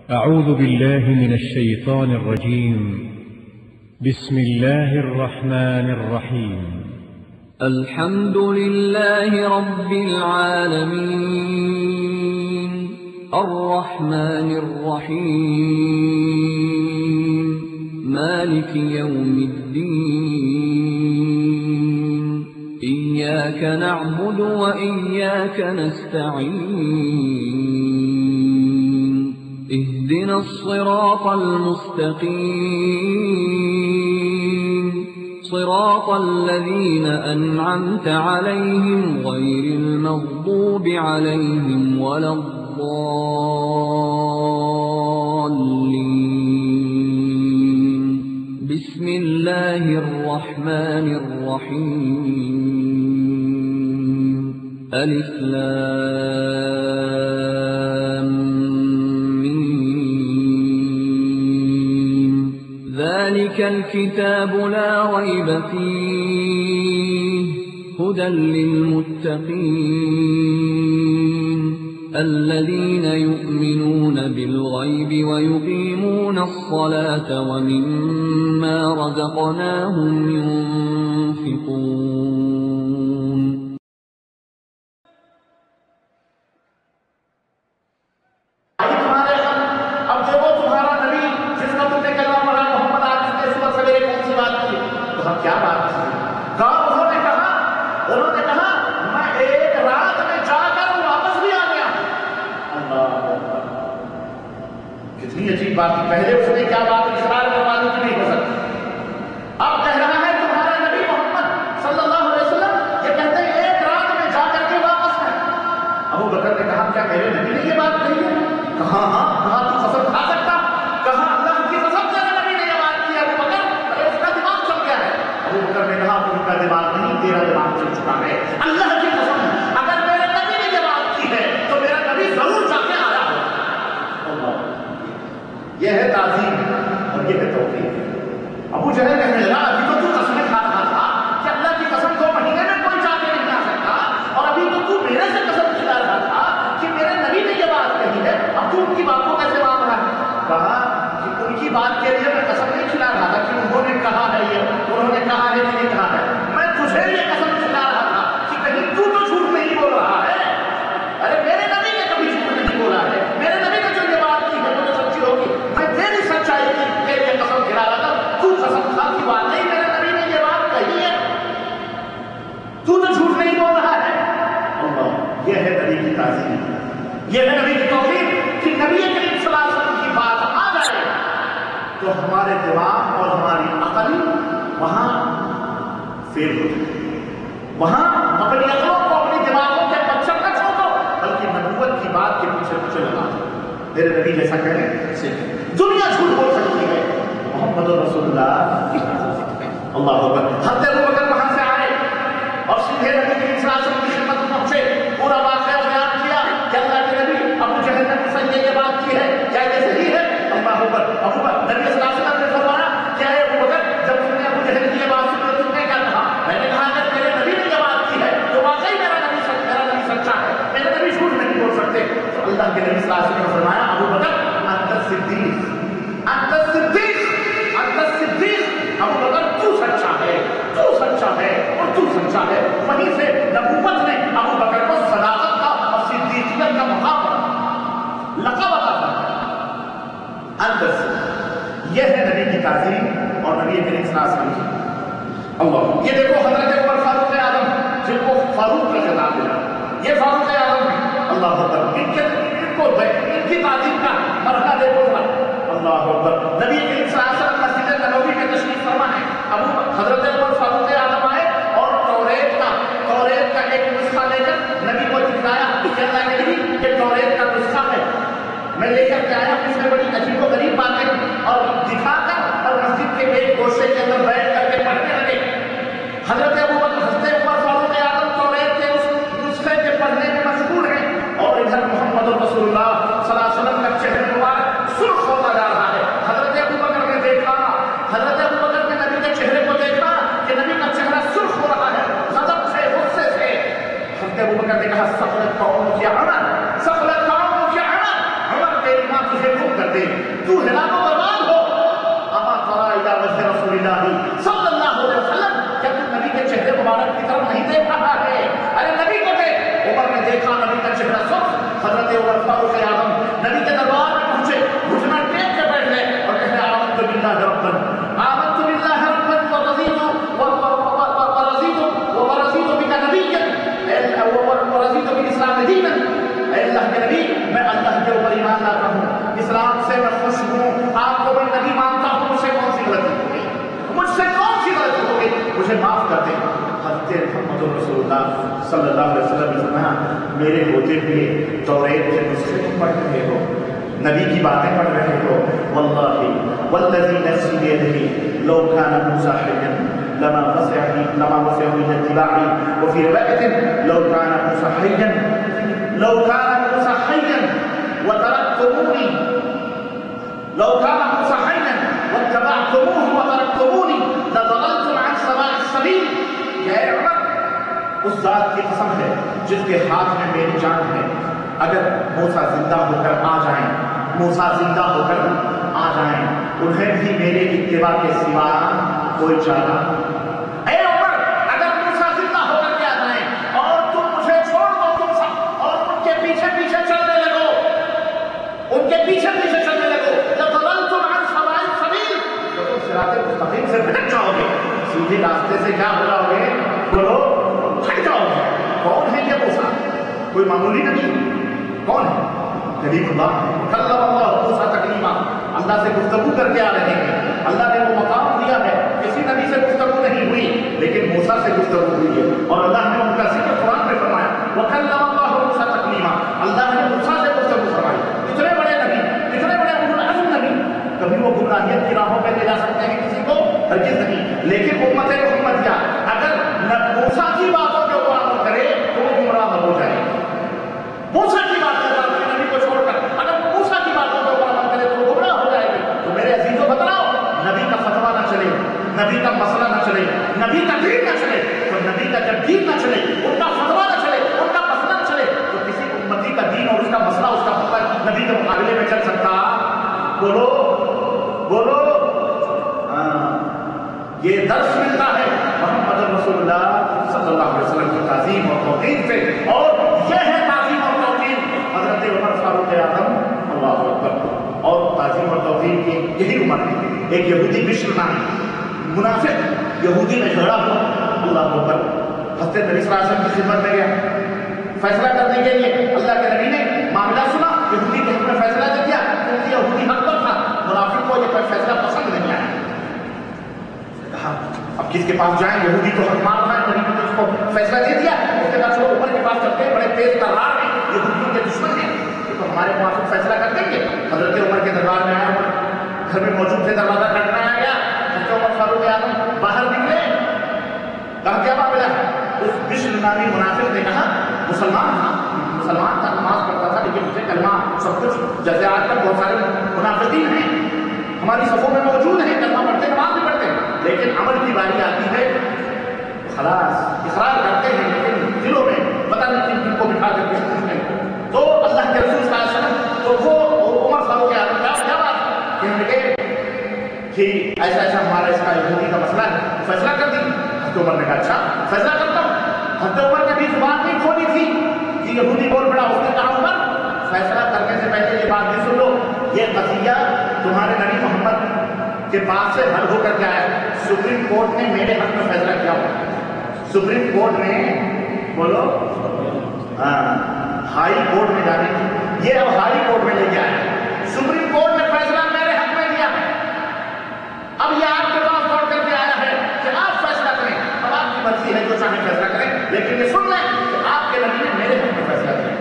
أعوذ بالله من الشيطان الرجيم. بسم الله الرحمن الرحيم. الحمد لله رب العالمين الرحمن الرحيم مالك يوم الدين إياك نعبد وإياك نستعين اهدنا الصراط المستقيم صراط الذين أنعمت عليهم غير المغضوب عليهم ولا الضالين بسم الله الرحمن الرحيم ألف لام ذلك الكتاب لا ريب فيه هدى للمتقين الذين يؤمنون بالغيب ويقيمون الصلاة ومما رزقناهم ينفقون. کیا بات ہے؟ انہوں نے کہا میں ایک رات میں جا کر واپس بھی آ گیا. اللہ کتنی عجیب بات ہے. پہلے اس نے کیا بات اقرار کروانے کی نہیں ہو سکتی. اب کہہ رہا ہے تمہارا نبی محمد صلی اللہ علیہ وسلم یہ کہتے ہیں ایک رات میں جا کر کے واپس ہے. ابو بکر نے کہا کیا میرے نبی نے یہ بات کہی ہے؟ کہا ہاں. کہا تو قسم کھا سکتا؟ کہا اللہ کی قسم تیرے نبی نے یہ بات کی ہے. ابو بکر اس کا دماغ چل گیا ہے. ابو بکر نے کہا ان کا دماغ نہیں تیرا دماغ چل چکا ہے. اللہ کی قسم اگر میرے نبی نے یہ بات کی ہے تو میرا نبی ضرور جا کے آیا ہو. یہ ہے تعظیم اور یہ ہے توقیر. ابو جہل کہنے لگا ابھی تو تو قسمیں کھا رہا تھا کہ اللہ کی قسم 2 مہینے میں کوئی جا کے نہیں آ سکتا اور ابھی تو میرے سے قسم کھلا رہا تھا کہ میرے نبی نے یہ بات کہی ہے. اب تو ان کی بات کو کیسے مان رہا ہے؟ کہا کہ ان کی بات کے لیے میں قسم نہیں کھلا رہا تھا کہ انہوں نے کہا ہے یہ انہوں نے کہا ہے کہ نہیں کہا ہے. میں تجھے یہ قسم کھلا رہا تھا کہ کہیں تو جھوٹ نہیں بول رہا ہے. ارے میرے نبی نے کبھی جھوٹ نہیں بولا ہے. میرے نبی نے جو یہ بات کی ہے وہ تو سچی ہوگی. میں تیری سچائی کی لیے قسم کھلا رہا تھا. تو قسم کھا کی بات نہیں. میرے نبی نے یہ بات کہی ہے تو جھوٹ نہیں بول رہا ہے. اللہ یہ ہے نبی کی تعظیم. یہ ہے نبی کی توقیر کہ نبی کریم صلی اللہ علیہ وسلم کی بات آ جائے تو ہمارے دماغ اور ہماری عقل وہاں فیل ہو جائے. وہاں اپنی عقلوں کو اپنی دماغوں کے پچھر نہ چھوڑو بلکہ نبوت کی بات کے پیچھے پیچھے لگا دو. میرے نبی جیسا کہنے سے دنیا جھوٹ بول سکتی ہے. محمد رسول اللہ اللہ اکبر. حضرت ابو بکر وہاں سے آئے اور سیدھے نبی کریم صلی اللہ علیہ وسلم کی خدمت میں پہنچے. پورا واقعہ بیان کیا کہ اللہ کے نبی ابو جہل نے مجھ سے یہ بات کی ہے کیا یہ صحیح ہے؟ اللہ اکبر. ابو بکر نبی صلی اللہ علیہ وسلم نے فرمایا کیا ہے ابو بکر جب تم نے ابو جہل کی یہ بات سنی تم نے کیا کہا؟ میں نے کہا اگر میرے نبی نے یہ بات کی ہے تو واقعی میرا نبی سچا ہے. میرے نبی جھوٹ نہیں بول سکتے. تو اللہ کے نبی صلی اللہ علیہ وسلم نے فرمایا ابو بکر انت صدیق انت صدیق انت صدیق. ابو بکر تو سچا ہے اور تو سچا ہے. وہیں سے نبوت نے ابو بکر کو صداقت کا اور صدیقیت کا مقام لقب عطا کیا. انت صدیق یہ ہے نبی کی تعظیم اور نبی کریم صلی اللہ علیہ وسلم کی. اللہ یہ دیکھو حضرت عمر فاروق اعظم جن کو فاروق کا خطاب ملا یہ فاروق اعظم ہے. اللہ اکبر. ان کی تعظیم کا مرحلہ دیکھو. اللہ اکبر. نبی کریم صلی اللہ علیہ وسلم مسجد نبوی میں تشریف فرما ہے. ابو حضرت عمر فاروق اعظم آئے اور توریت کا ایک نسخہ لے کر نبی کو دکھلایا کہ اللہ کے نبی یہ توریت کا نسخہ ہے میں لے کر کے آیا. اس میں بڑی عجیب و غریب باتیں اور دکھا کر اور مسجد کے ایک گوشے کے اندر بیٹھ کر کے پڑھنے لگے. حضرت ابو بکر حضرت عمر فاروق اعظم توریت کے اس نسخے کے پڑھنے میں مشغول ہیں اور ادھر محمد رسول اللہ صلی اللہ علیہ وسلم کا چہرہ مبارک سرخ ہوتا جا رہا ہے. حضرت ابو بکر نے دیکھا حضرت ابو بکر نے نبی کے چہرے کو دیکھا کہ نبی کا چہرہ سرخ ہو رہا ہے غضب سے غصے سے. حضرت ابو بکر نے کہا سخلت قوم کی عمر عمر تیری ماں تجھے گم کر دے تو ہلاک و برباد ہو. اما ترى الى وجه رسول اللہ صلی اللہ علیہ وسلم، کیا تو نبی کے چہرے مبارک کی طرف نہیں دیکھ رہا ہے؟ ارے نبی کو دیکھ. عمر نے دیکھا نبی کا چہرہ سرخ. حضرت عمر فاروق اعظم نبی کے دربار میں پہنچے، گھٹنا ٹیک کے بیٹھ گئے اور کہتے آمنت باللہ ربا، آمنت باللہ ربا ورضیت بک نبیا ورضیت بالاسلام دینا. اے اللہ کے نبی، میں اللہ کے اوپر ایمان لاتا ہوں، اسلام سے میں خوش ہوں، آپ کو میں نبی مانتا ہوں. مجھ سے کون سی غلطی ہو گئی؟ مجھ سے کون سی غلطی ہو گئی؟ مجھے معاف کر دیں. حضرت محمد رسول اللہ صلی اللہ علیہ وسلم نے فرمایا میرے ہوتے ہوئے توریت کے نسخے تم پڑھ رہے ہو، نبی کی باتیں پڑھ رہے ہو. واللہ والذی نفسی بیدہ لو کان موسیٰ حیا لما وسعني من اتباعي. وفي رواية لو كان موسى حيا وتركتموني واتبعتموه وتركتموني لضللتم عن سواء السبيل. یا عمر، اس ذات کی قسم ہے جس کے ہاتھ میں میری جان ہے، اگر موسیٰ زندہ ہو کر آ جائیں انہیں بھی میرے اتباع کے سوا کوئی چارہ. اے عمر، اگر موسیٰ زندہ ہو کر کے آ جائیں اور تم مجھے چھوڑ دو تم سب اور ان کے پیچھے پیچھے چلنے لگو لضللتم عن سواء السبيل، تو تم صراط مستقیم سے بھٹک جاؤ گے، سیدھے راستے سے کیا ہو جاؤ گے؟ بولو، ہٹ جاؤ گے. کون ہے یہ موسیٰ؟ کوئی معمولی نبی؟ کون ہے؟ کلیم اللہ. کلم اللہ موسیٰ تکلیما، اللہ سے گفتگو کر کے آ رہے ہیں. اللہ نے وہ مقام دیا ہے، کسی نبی سے گفتگو نہیں ہوئی لیکن موسیٰ سے گفتگو ہوئی ہے. اور اللہ نے ان کا ذکر قرآن میں فرمایا وَكَلَّمَ اللَّهُ مُوسَىٰ تَكْلِيمًا. اللہ نے موسیٰ سے گفتگو فرمائی. اتنے بڑے نبی، اتنے بڑے اولو العزم نبی، کبھی وہ گمراہیت کی راہوں پہ لے جا سکتے ہیں کسی کو؟ ہرگز نہیں. لیکن امت محمدیہ اگر موسیٰ کی باتوں کے اوپر عمل کرے تو وہ گمراہ ہو جائے. موسیٰ کی باتوں پر نبی کو چھوڑ کر اگر موسیٰ کی باتوں کے اوپر عمل کرے تو وہ گمراہ ہو جائے گی. تو میرے عزیزوں بتلاؤ، نبی کا فتویٰ نہ چلے، نبی کا مسئلہ نہ چلے، نبی کا دین نہ چلے، تو نبی کا جب دین نہ چلے، ان کا فتویٰ نہ چلے، ان کا مسئلہ نہ چلے، تو کسی امتی کا دین اور اس کا مسئلہ، اس کا فتویٰ نبی کے مقابلے میں چل سکتا؟ بولو بولو. یہ درس ملتا ہے محمد رسول اللہ صلی اللہ علیہ وسلم کی تعظیم اور توقیر سے. اور یہ ہے تعظیم اور توقیر حضرت عمر فاروق اعظم، اللہ اکبر. اور تعظیم اور توقیر کی یہی عمر ہے. ایک یہودی بشر نامی منافق یہودی میں جھگڑا ہوا، اللہ اکبر. حضرت نبی صلی اللہ علیہ وسلم کی خدمت میں گیا فیصلہ کرنے کے لیے. اللہ کے نبی نے معاملہ سنا، یہودی کے حق میں فیصلہ دے دیا کیونکہ یہودی حق پر تھا. منافق کو یہ فیصلہ پسند نہیں آیا. کہا اب کس کے پاس جائیں؟ یہودی تو حق مار رہا ہے، نبی نے اس کو فیصلہ دے دیا. اس کے بعد چلو عمر کے پاس چلتے ہیں، بڑے تیز ترار ہیں، یہودیوں کے دشمن ہیں، تو ہمارے موافق فیصلہ کر دیں گے. حضرت عمر کے دربار میں آیا، گھر میں موجود تھے، دروازہ کھٹکھٹایا گیا. حضرت عمر فاروق اعظم باہر نکلے. کہا کیا معاملہ ہے؟ اس بشر نامی منافق نے کہا مسلمان تھا، نماز پڑھتا تھا، لیکن مجھے کلمہ سب کچھ، جیسے آج تک بہت سارے منافقین ہیں ہماری صفوں میں موجود ہیں، کلمہ پڑھتے، نماز بھی پڑھتے ہیں، لیکن عمل کی باری آتی ہے خلاص اقرار کرتے ہیں لیکن دلوں میں پتہ نہیں کن کو بٹھا کر کے پوچھتے ہیں. تو اللہ کے رسول صلی اللہ علیہ وسلم تو وہ عمر فاروق اعظم کیا بات کہنے لگے کہ ایسا ایسا ہمارا اس کا یہودی کا مسئلہ ہے، فیصلہ کر دی. حضرت عمر نے کہا اچھا فیصلہ کرتا ہوں. حضرت عمر نے بھی زبان نہیں کھولی تھی کہ یہودی بول پڑا. اس نے کہا عمر فیصلہ کرنے سے پہلے یہ بات بھی سن لو، یہ قضیہ تمہارے نبی محمد کے پاس سے حل ہو کر کے آیا. سپریم کورٹ نے میرے حق میں فیصلہ کیا ہوا. سپریم کورٹ نے بولو ہائی کورٹ میں جانے کی، یہ اب ہائی کورٹ میں لے کے آیا. سپریم کورٹ نے فیصلہ میرے حق میں دیا، اب یہ آپ کے پاس لوٹ کر کے آیا ہے کہ آپ فیصلہ کریں. اب آپ کی مرضی ہے جو چاہیں فیصلہ کریں، لیکن یہ سن لیں کہ آپ کے نبی نے میرے حق میں فیصلہ کیا.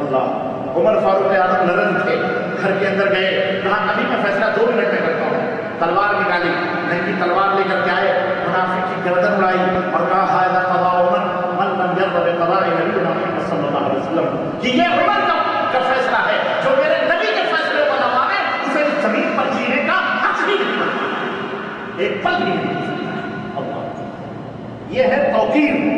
اللہ. عمر فاروق اعظم لرز اٹھے، گھر کے اندر گئے، کہا نبی میں فیصلہ 2 منٹ میں کرتا ہوں. تلوار نکالی، نبی تلوار لے کر کے آئے، منافق کی گردن اڑائی اور کہا ھذا قضاء عمر من لم يرضى بقضاء نبينا محمد صلی اللہ علیہ وسلم. کہ یہ عمر کا فیصلہ ہے، جو میرے نبی کے فیصلے کو نہ مانے اسے زمین پر جینے کا حق ہی نہیں، ایک پل بھی نہیں. اللہ. یہ ہے توقیر.